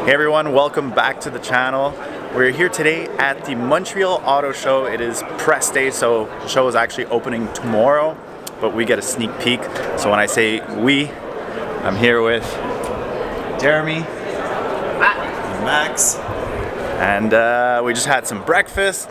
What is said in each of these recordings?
Hey everyone, welcome back to the channel. We're here today at the Montreal Auto Show. It is press day, so the show is actually opening tomorrow, but we get a sneak peek. So when I say we, I'm here with Jeremy, Max, and we just had some breakfast,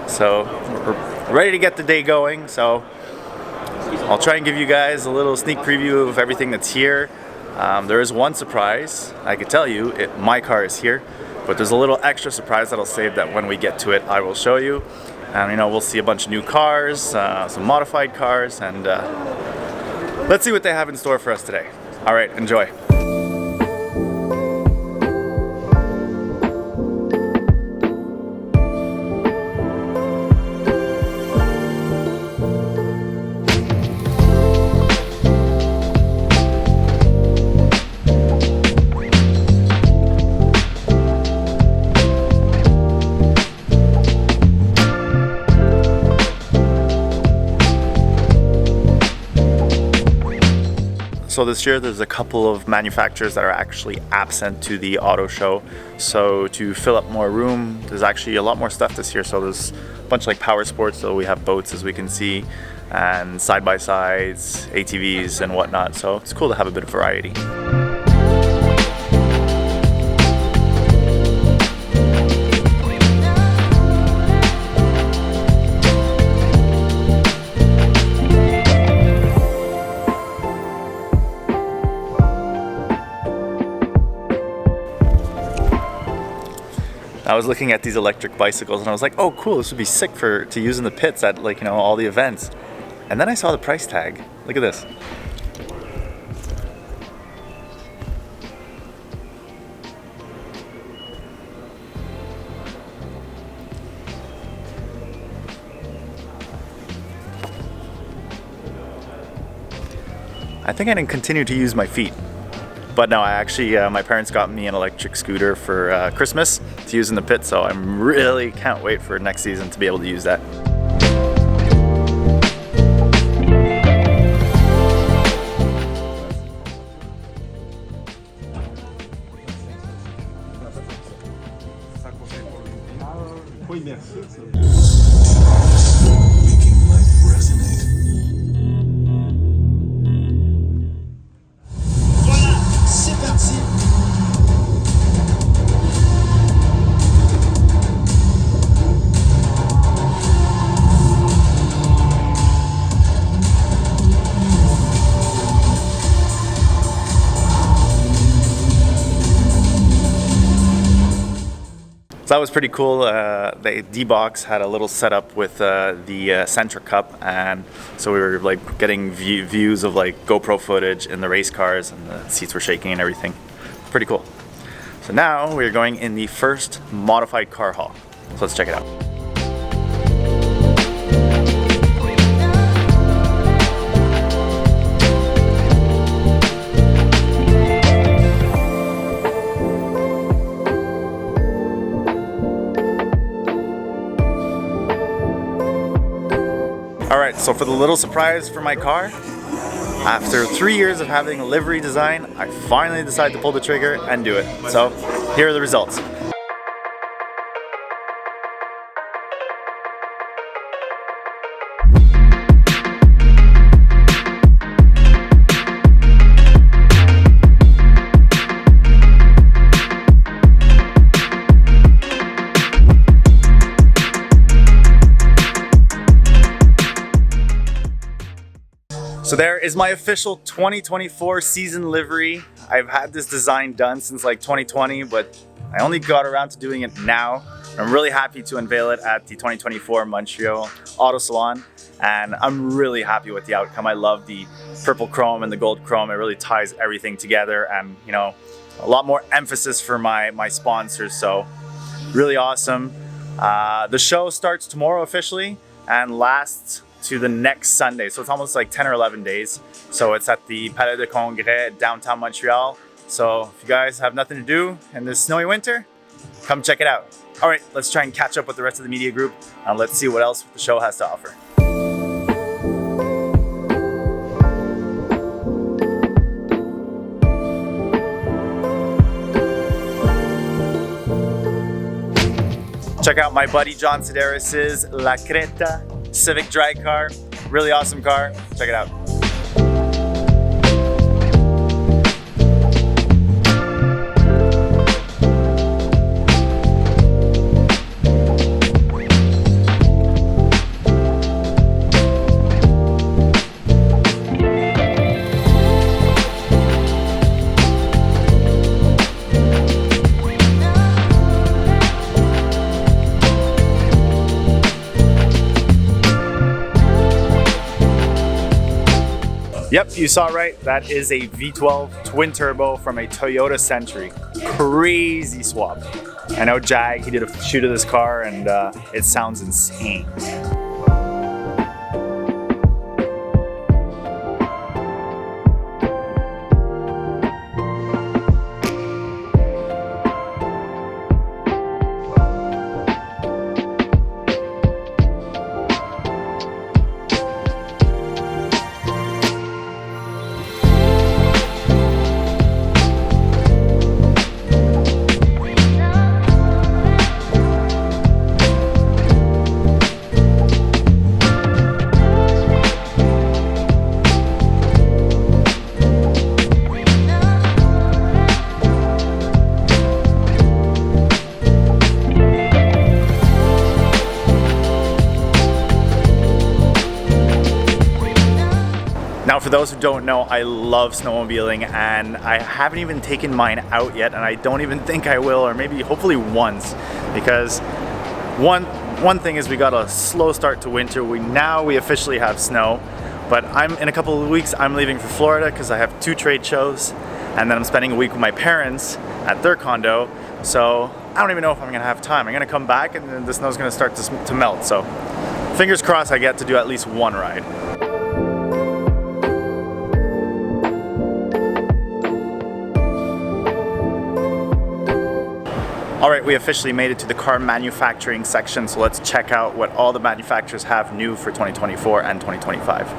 so we're ready to get the day going. So I'll try and give you guys a little sneak preview of everything that's here. There is one surprise. I could tell you, my car is here, but there's a little extra surprise that I'll save that when we get to it, I will show you. And we'll see a bunch of new cars, some modified cars, and let's see what they have in store for us today. All right, enjoy. So this year there's a couple of manufacturers that are actually absent to the auto show. So to fill up more room, there's actually a lot more stuff this year. So there's a bunch like power sports, so we have boats as we can see, and side-by-sides, ATVs and whatnot. So it's cool to have a bit of variety. I was looking at these electric bicycles and I was like, oh cool, this would be sick to use in the pits at all the events. And then I saw the price tag. Look at this. I think I didn't continue to use my feet. But no, I actually, my parents got me an electric scooter for Christmas to use in the pit, so I'm really can't wait for next season to be able to use that. So that was pretty cool. The D-Box had a little setup with the center cup, and so we were getting views of GoPro footage in the race cars, and the seats were shaking and everything. Pretty cool. So now we're going in the first modified car hall. So let's check it out. Alright, so for the little surprise for my car, after 3 years of having a livery design, I finally decided to pull the trigger and do it. So here are the results. So there is my official 2024 season livery. I've had this design done since 2020, but I only got around to doing it now. I'm really happy to unveil it at the 2024 Montreal Auto Salon, and I'm really happy with the outcome. I love the purple chrome and the gold chrome. It really ties everything together, and a lot more emphasis for my sponsors, so really awesome. The show starts tomorrow officially and lasts to the next Sunday, so it's almost 10 or 11 days. So it's at the Palais de Congrès downtown Montreal. So if you guys have nothing to do in this snowy winter, come check it out. All right, let's try and catch up with the rest of the media group and let's see what else the show has to offer. Check out my buddy John Sedaris's La Creta Civic drag car. Really awesome car. Check it out. Yep, you saw right. That is a V12 twin turbo from a Toyota Century. Crazy swap. I know Jag, he did a shoot of this car and it sounds insane. Now for those who don't know, I love snowmobiling and I haven't even taken mine out yet, and I don't even think I will, or maybe hopefully once, because one thing is we got a slow start to winter. We officially have snow, but in a couple of weeks I'm leaving for Florida because I have 2 trade shows, and then I'm spending a week with my parents at their condo, so I don't even know if I'm gonna have time. I'm gonna come back and then the snow's gonna start to melt, so fingers crossed I get to do at least one ride. Alright, we officially made it to the car manufacturing section, so let's check out what all the manufacturers have new for 2024 and 2025.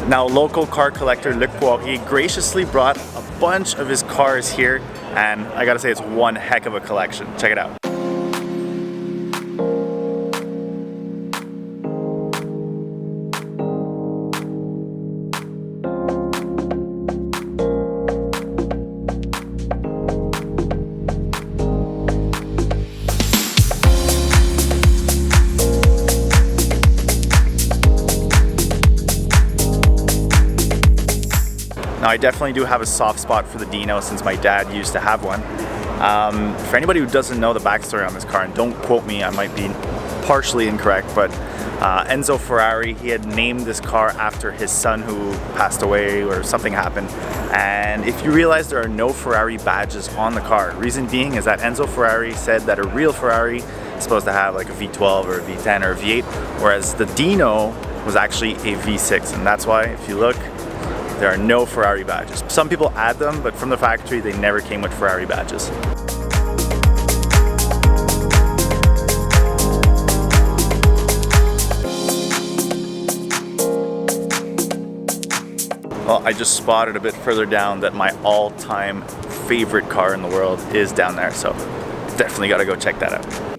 Now, local car collector Luc Poirier graciously brought a bunch of his cars here, and I gotta say it's one heck of a collection. Check it out. Now, I definitely do have a soft spot for the Dino since my dad used to have one. For anybody who doesn't know the backstory on this car, and don't quote me, I might be partially incorrect, but Enzo Ferrari. He had named this car after his son who passed away or something happened. And if you realize there are no Ferrari badges on the car, reason being is that Enzo Ferrari said that a real Ferrari is supposed to have like a V12 or a V10 or a V8, whereas the Dino was actually a V6, and that's why, if you look, there are no Ferrari badges. Some people add them, but from the factory, they never came with Ferrari badges. Well, I just spotted a bit further down that my all-time favorite car in the world is down there, so definitely gotta go check that out.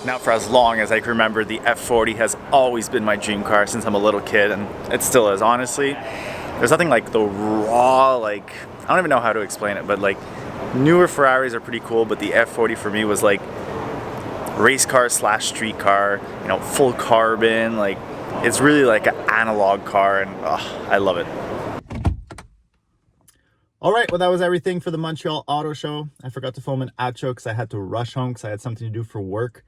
Now, for as long as I can remember, the F40 has always been my dream car since I'm a little kid, and it still is, honestly. There's nothing like the raw, like, I don't even know how to explain it, but like, newer Ferraris are pretty cool, but the F40 for me was like race car slash street car, you know, full carbon, like, it's really like an analog car, and I love it. All right, well, that was everything for the Montreal Auto Show. I forgot to film an outro because I had to rush home because I had something to do for work,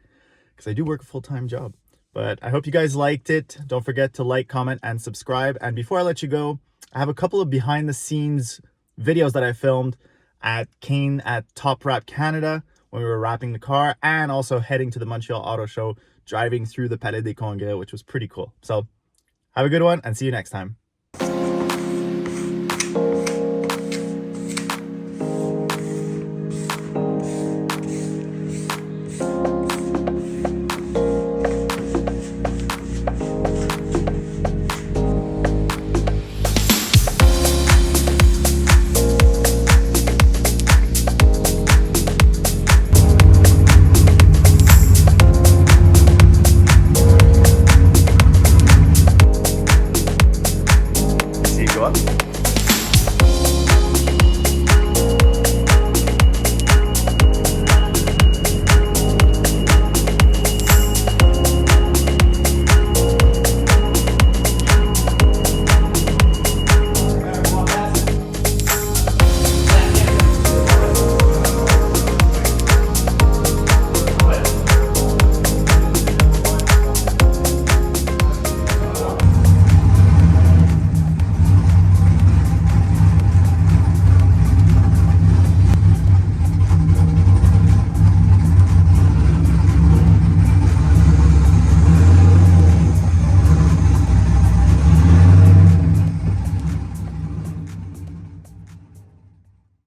because I do work a full-time job. But I hope you guys liked it. Don't forget to like, comment, and subscribe. And before I let you go, I have a couple of behind-the-scenes videos that I filmed at Kane at Top Wrap Canada when we were wrapping the car, and also heading to the Montreal Auto Show, driving through the Palais des Congrès, which was pretty cool. So have a good one, and see you next time.